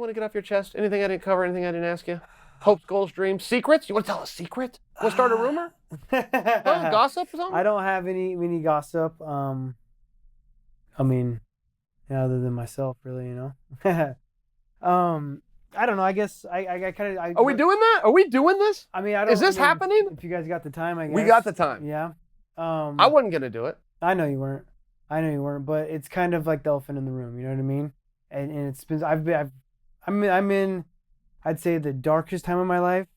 want to get off your chest? Anything I didn't cover? Anything I didn't ask you? Hopes, goals, dreams, secrets? You want to tell a secret? Want to start a rumor? Gossip or something? I don't have any gossip. I mean, other than myself, really, I don't know. I guess I kind of. Are we doing that? Are we doing this? I mean, I don't. Is this happening? If you guys got the time, I guess. We got the time. Yeah. I wasn't gonna do it. I know you weren't. But it's kind of like the elephant in the room. You know what I mean? And it's been. I'm in. I'd say the darkest time of my life,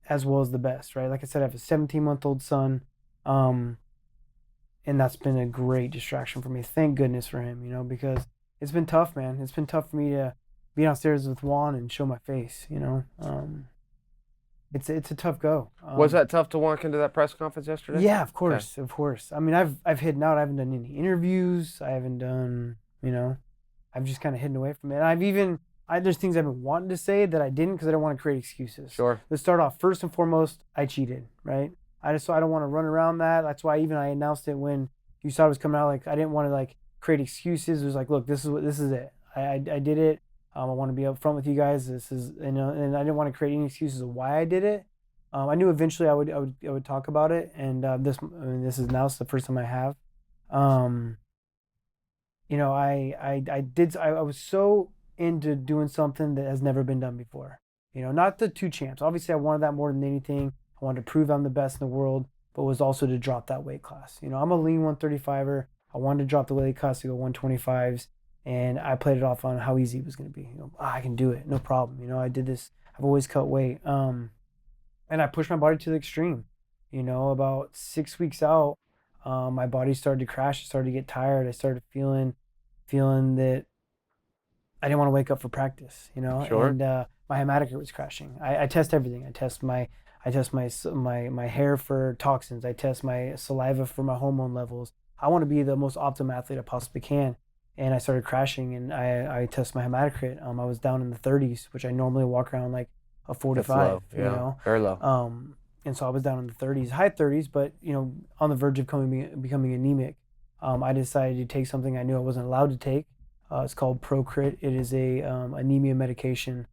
as well as the best. Right? Like I said, I have a 17-month-old son. And that's been a great distraction for me. Thank goodness for him. Because it's been tough, man. It's been tough for me to be downstairs with Juan and show my face, It's a tough go. Was that tough to walk into that press conference yesterday? Yeah, of course, okay. Of course. I mean, I've hidden out. I haven't done any interviews. I haven't done, I've just kind of hidden away from it. And there's things I've been wanting to say that I didn't because I don't want to create excuses. Sure. Let's start off. First and foremost, I cheated, right? I don't want to run around that. That's why I announced it when you saw it was coming out. Like, I didn't want to create excuses. It was like, look, this is it. I did it. I want to be upfront with you guys. This is, and I didn't want to create any excuses of why I did it. I knew eventually I would talk about it, and this is now it's the first time I have. I was so into doing something that has never been done before. Not the 2 champs. Obviously, I wanted that more than anything. I wanted to prove I'm the best in the world, but was also to drop that weight class. I'm a lean 135er. I wanted to drop the weight class to go 125s. And I played it off on how easy it was going to be. I can do it, no problem. I did this. I've always cut weight. And I pushed my body to the extreme. About 6 weeks out, my body started to crash. I started to get tired. I started feeling that I didn't want to wake up for practice. Sure. And my hematocrit was crashing. I test everything. I test my hair for toxins. I test my saliva for my hormone levels. I want to be the most optimal athlete I possibly can. And I started crashing, and I tested my hematocrit. I was down in the 30s, which I normally walk around like a 45. That's low. Yeah, very low. And so I was down in the 30s, high 30s, but on the verge of becoming anemic. I decided to take something I knew I wasn't allowed to take. It's called Procrit. It is a anemia medication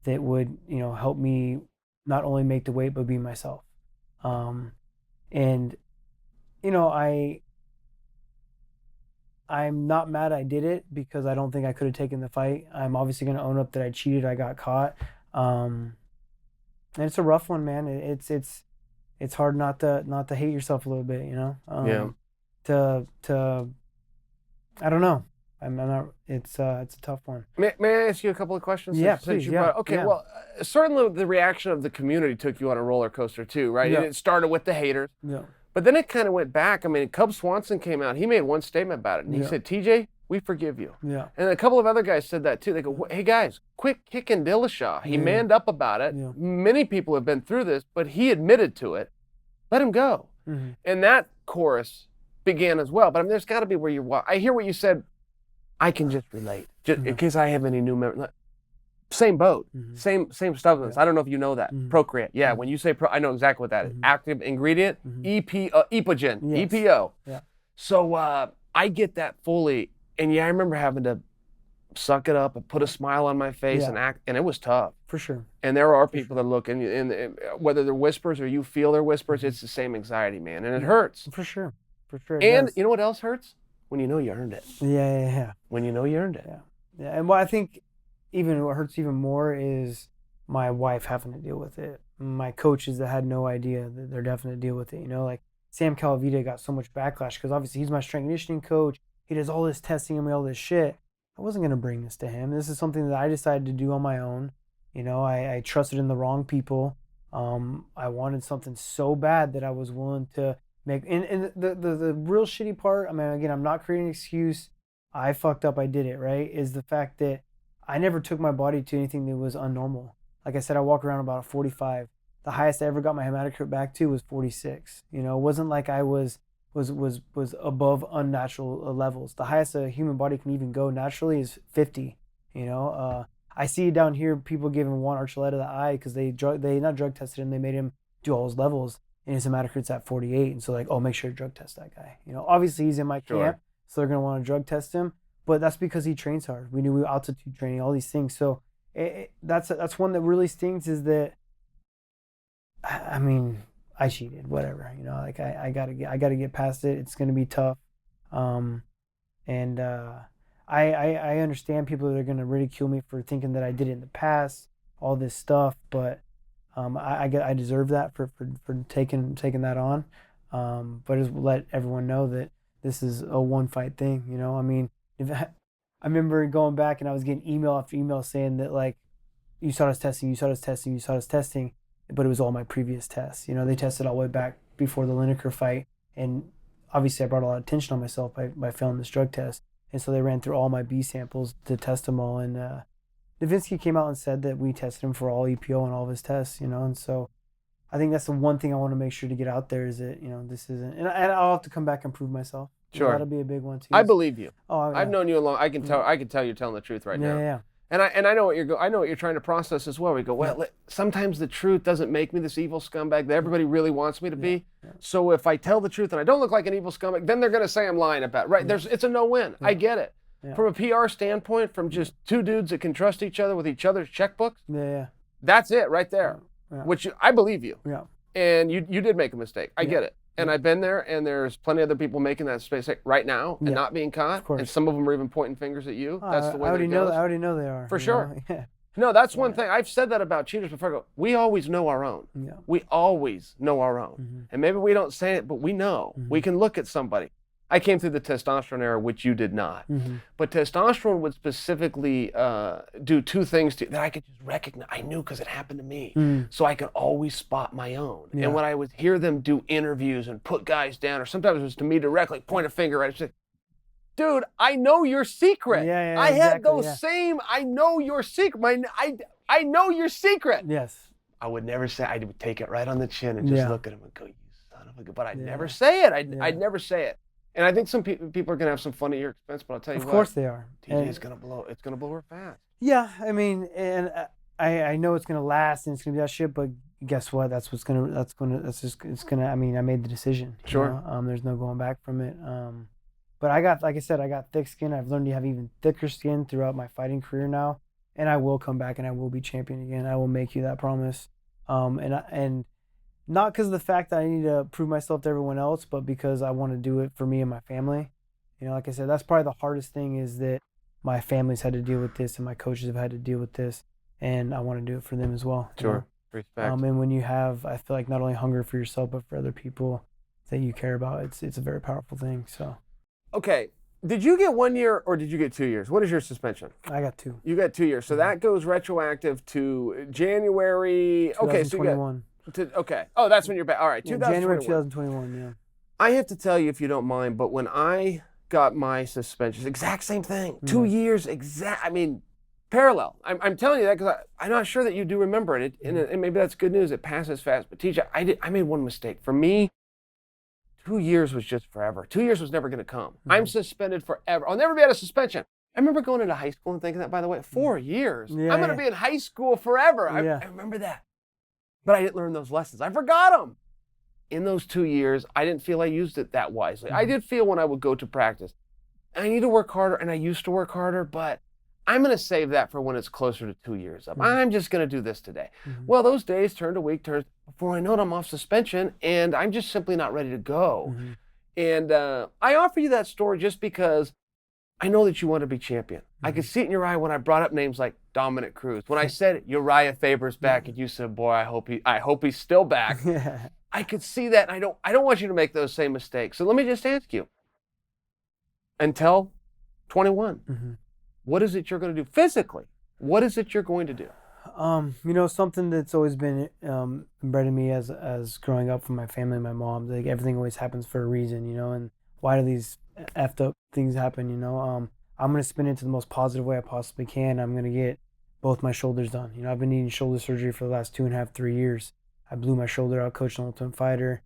that would help me not only make the weight but be myself. I'm not mad I did it because I don't think I could have taken the fight. I'm obviously going to own up that I cheated. I got caught. And it's a rough one, man. It's hard not to hate yourself a little bit, Yeah. I don't know. I'm not. It's a tough one. May I ask you a couple of questions? Yeah, please. Yeah. Okay. Yeah. Well, certainly the reaction of the community took you on a roller coaster too, right? Yeah. And it started with the haters. Yeah. But then it kind of went back. I mean, Cub Swanson came out. He made one statement about it. And he said, TJ, we forgive you. Yeah. And a couple of other guys said that too. They go, hey, guys, quit kicking Dillashaw. He manned up about it. Yeah. Many people have been through this, but he admitted to it. Let him go. Mm-hmm. And that chorus began as well. But I mean, there's got to be where I hear what you said. I can just relate. Just in case I have any new members. Same boat, same substance. I don't know if you know that. Procreate. Yeah, when you say I know exactly what that is. Active ingredient, Epogen, Yes. EPO. Yeah. So I get that fully. And yeah, I remember having to suck it up and put a smile on my face and act, and it was tough. For sure. And there are people that look, and whether they're whispers or you feel their whispers, it's the same anxiety, man, and it hurts. For sure. And you know what else hurts? When you know you earned it. Yeah. When you know you earned it. Yeah. And what I think what hurts even more is my wife having to deal with it. My coaches that had no idea that they're definitely deal with it. Like Sam Calavita got so much backlash because obviously he's my strength and conditioning coach. He does all this testing and all this shit. I wasn't going to bring this to him. This is something that I decided to do on my own. I trusted in the wrong people. I wanted something so bad that I was willing to make. And the real shitty part, I mean, again, I'm not creating an excuse. I fucked up. I did it, right? Is the fact that I never took my body to anything that was unnormal. Like I said, I walk around about a 45. The highest I ever got my hematocrit back to was 46. It wasn't like I was above unnatural levels. The highest a human body can even go naturally is 50. I see down here people giving Juan Archuleta the eye because they not drug tested him. They made him do all his levels, and his hematocrit's at 48. And so make sure to drug test that guy. Obviously he's in my camp, so they're gonna want to drug test him. But that's because he trains hard. We knew we were altitude training, all these things. So that's one that really stings, is that, I mean, I cheated, whatever, you know, like I gotta get past it. It's gonna be tough. And I understand people that are gonna ridicule me for thinking that I did it in the past, all this stuff, but I deserve that for taking that on. But just let everyone know that this is a one fight thing, you know. I mean, I remember going back and I was getting email after email saying that, like, you saw us testing, but it was all my previous tests. You know, they tested all the way back before the Lineker fight, and obviously I brought a lot of attention on myself by failing this drug test. And so they ran through all my B samples to test them all, and Novitzky came out and said that we tested him for all EPO and all of his tests, you know. And so I think that's the one thing I want to make sure to get out there, is that, you know, this isn't, and I'll have to come back and prove myself. Sure. That'll be a big one too. I believe you. Oh, yeah. I've known you a long. I can tell you're telling the truth right now. Yeah. And I know what you're trying to process as well. We go, well, sometimes the truth doesn't make me this evil scumbag that everybody really wants me to be. Yeah. So if I tell the truth and I don't look like an evil scumbag, then they're going to say I'm lying about it. Right? It's a no-win. I get it. Yeah. From a PR standpoint, from just two dudes that can trust each other with each other's checkbooks, Yeah. that's it right there. Yeah. Which I believe you. Yeah. And you did make a mistake. I get it. And I've been there, and there's plenty of other people making that mistake right now and not being caught. Of course. And some of them are even pointing fingers at you. That's the way I already that it goes. I already know they are. For sure. Yeah. No, that's one thing. I've said that about cheaters before. I go, we always know our own. Yeah. We always know our own. Mm-hmm. And maybe we don't say it, but we know. Mm-hmm. We can look at somebody. I came through the testosterone era, which you did not. Mm-hmm. But testosterone would specifically do two things that I could just recognize. I knew because it happened to me. Mm-hmm. So I could always spot my own. Yeah. And when I would hear them do interviews and put guys down, or sometimes it was to me directly, point a finger at it, say, dude, I know your secret. Yeah, I had exactly, those same, I know your secret. I know your secret. Yes. I would never say, I would take it right on the chin and just look at him and go, you son of a gun. But I'd never say it. I'd never say it. And I think some people are going to have some fun at your expense, but I'll tell you what. Of course they are. TJ's going to blow. It's going to blow her fast. Yeah, I mean, and I know it's going to last and it's going to be that shit, but guess what? It's going to, I mean, I made the decision. Sure. You know? There's no going back from it. But I got thick skin. I've learned to have even thicker skin throughout my fighting career now. And I will come back and I will be champion again. I will make you that promise. And not because of the fact that I need to prove myself to everyone else, but because I want to do it for me and my family. You know, like I said, that's probably the hardest thing, is that my family's had to deal with this and my coaches have had to deal with this. And I want to do it for them as well. Sure. You know? Respect. And when you have, I feel like, not only hunger for yourself, but for other people that you care about, it's a very powerful thing. So. Okay. Did you get 1 year or did you get 2 years? What is your suspension? I got 2. You got 2 years. So that goes retroactive to January. Okay, so you got. Okay. Oh, that's when you're back. All right. January 2021, yeah. I have to tell you, if you don't mind, but when I got my suspension, exact same thing. 2 years, I mean, parallel. I'm telling you that because I'm not sure that you do remember it. And maybe that's good news. It passes fast. But TJ, I made one mistake. For me, 2 years was just forever. 2 years was never going to come. I'm suspended forever. I'll never be out of suspension. I remember going into high school and thinking that, by the way, 4 years. Yeah, I'm going to be in high school forever. I remember that. But I didn't learn those lessons. I forgot them. In those 2 years, I didn't feel I used it that wisely. I did feel when I would go to practice, I need to work harder, and I used to work harder, but I'm going to save that for when it's closer to 2 years up. I'm just going to do this today. Well, those days turned to week, before I know it, I'm off suspension, and I'm just simply not ready to go. And I offer you that story just because I know that you want to be champion. I could see it in your eye when I brought up names like Dominic Cruz. When I said Uriah Faber's back, and you said, "Boy, I hope he's still back." I could see that, and I don't want you to make those same mistakes. So let me just ask you: until 21, what is it you're going to do physically? What is it you're going to do? You know, something that's always been bred in me as growing up from my family and my mom. Like, everything always happens for a reason, you know. And why do these effed up things happen? You know, I'm gonna spin it to the most positive way I possibly can. I'm gonna get both my shoulders done. You know, I've been needing shoulder surgery for the last 2.5, 3 years. I blew my shoulder out coaching Ultimate Fighter.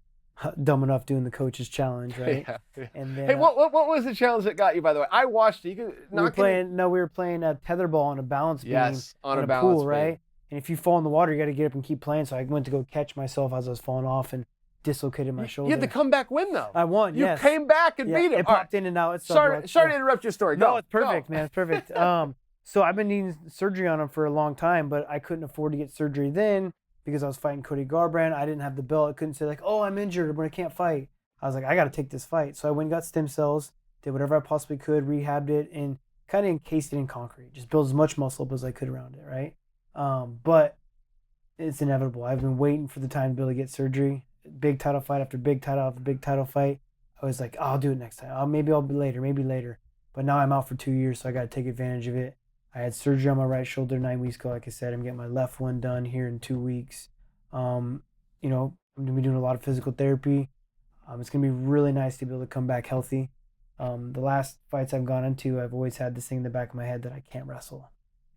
Dumb enough doing the coach's challenge, right? Yeah. And then, hey, what was the challenge that got you? By the way, I watched it. we were playing a tetherball on a balance beam on in a balance pool, beam. right? And if you fall in the water, you got to get up and keep playing. So I went to go catch myself as I was falling off and dislocated my shoulder. You had the comeback win, though. I won. You came back and beat him. It popped in and out. It's sorry to interrupt your story. No, Go, it's perfect, man. It's perfect. So I've been needing surgery on him for a long time, but I couldn't afford to get surgery then because I was fighting Cody Garbrandt. I didn't have the belt. I couldn't say like, oh, I'm injured, but I can't fight. I was like, I got to take this fight. So I went and got stem cells, did whatever I possibly could, rehabbed it, and kind of encased it in concrete. Just built as much muscle up as I could around it, right? But it's inevitable. I've been waiting for the time to be able to get surgery. Big title fight after big title after big title fight. I was like, oh, I'll do it next time. Maybe I'll be later. But now I'm out for 2 years, so I got to take advantage of it. I had surgery on my right shoulder 9 weeks ago. Like I said, I'm getting my left one done here in 2 weeks. I'm going to be doing a lot of physical therapy. It's going to be really nice to be able to come back healthy. The last fights I've gone into, I've always had this thing in the back of my head that I can't wrestle.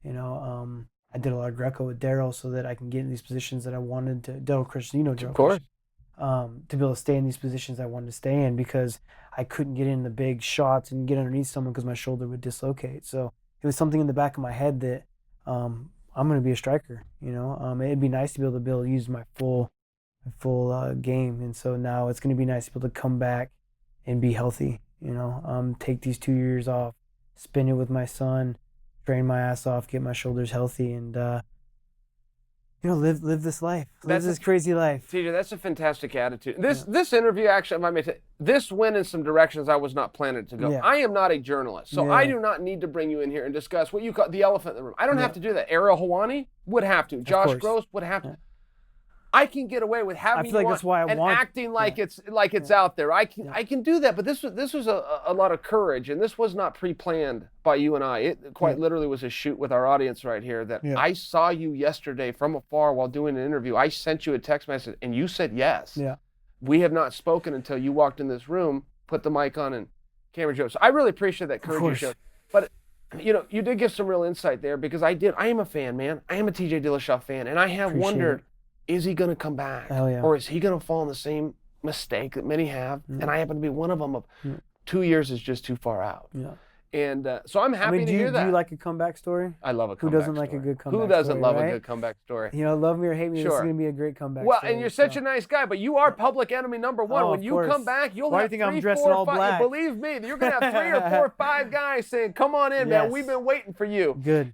I did a lot of Greco with Daryl so that I can get in these positions that I wanted to. Daryl Christian, Daryl. Of course. To be able to stay in these positions I wanted to stay in because I couldn't get in the big shots and get underneath someone because my shoulder would dislocate. So it was something in the back of my head that I'm going to be a striker. It'd be nice to be able to use my full game, and so now it's going to be nice to be able to come back and be healthy. Take these 2 years off, spend it with my son, train my ass off, get my shoulders healthy, and live this life. Live this crazy life. TJ, that's a fantastic attitude. This interview, actually, if I may say, this went in some directions I was not planning to go. Yeah. I am not a journalist, so I do not need to bring you in here and discuss what you call the elephant in the room. I don't have to do that. Ariel Helwani would have to. Josh Gross would have to. I can get away with having that's why I want acting like it's out there. I can do that, but this was a lot of courage, and this was not pre-planned by you and I. It quite literally was a shoot with our audience right here. That I saw you yesterday from afar while doing an interview. I sent you a text message, and you said yes. Yeah. We have not spoken until you walked in this room, put the mic on, and camera drove. So I really appreciate that courage you showed. But you did give some real insight there because I am a fan, man. I am a TJ Dillashaw fan, and I have wondered. Is he going to come back? Hell yeah. Or is he going to fall in the same mistake that many have? And I happen to be one of them. 2 years is just too far out. Yeah. And so I'm happy to hear that. Do you like a comeback story? I love a comeback story. Who doesn't like a good comeback story? Who doesn't love a good comeback story? Love me or hate me, this is going to be a great comeback story. Well, and you're such a nice guy, but you are public enemy number one. Oh, when you come back, you'll Why have do you think 3, I'm dressed 4, in all 5. black? Believe me, you're going to have 3 or 4 or 5 guys saying, come on in, man. We've been waiting for you. Good.